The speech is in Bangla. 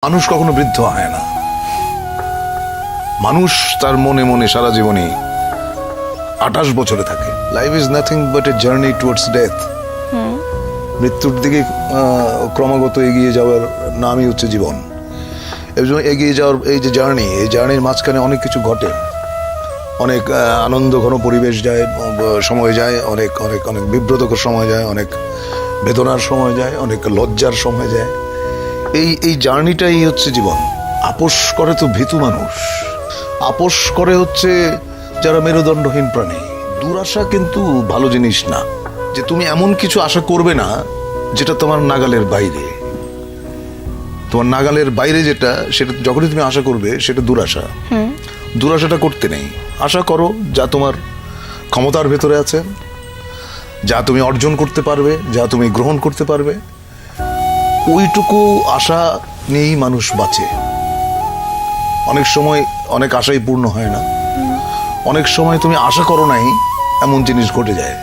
মানুষ কখনো বৃদ্ধ হয় না। মানুষ তার মনে মনে সারা জীবনে 28 বছরে থাকে। Life is nothing but a journey towards death. মৃত্যুর দিকে ক্রমাগত এগিয়ে যাওয়ার নামই হচ্ছে জীবন। এবং এগিয়ে যাওয়ার এই যে জার্নি, এই জার্নির মাঝখানে অনেক কিছু ঘটে। অনেক আনন্দ ঘন পরিবেশ যায়, সময় যায়, অনেক অনেক অনেক বিব্রতকর সময় যায়, অনেক বেদনার সময় যায়, অনেক লজ্জার সময় যায়। এই জার্নিটাই হচ্ছে জীবন। আপোষ করে তো ভীতু মানুষ, আপোষ করে হচ্ছে যারা মেরুদণ্ডহীন প্রাণী। দুরাশা কিন্তু ভালো জিনিস না, যে তুমি এমন কিছু আশা করবে না যেটা তোমার নাগালের বাইরে। তোমার নাগালের বাইরে যেটা, সেটা যখনই তুমি আশা করবে সেটা দুরাশা। দুরাশাটা করতে নেই। আশা করো যা তোমার ক্ষমতার ভেতরে আছে, যা তুমি অর্জন করতে পারবে, যা তুমি গ্রহণ করতে পারবে, ওইটুকু আশা নিয়েই মানুষ বাঁচে। অনেক সময় অনেক আশাই পূর্ণ হয় না। অনেক সময় তুমি আশা করো নাই এমন জিনিস ঘটে যায়।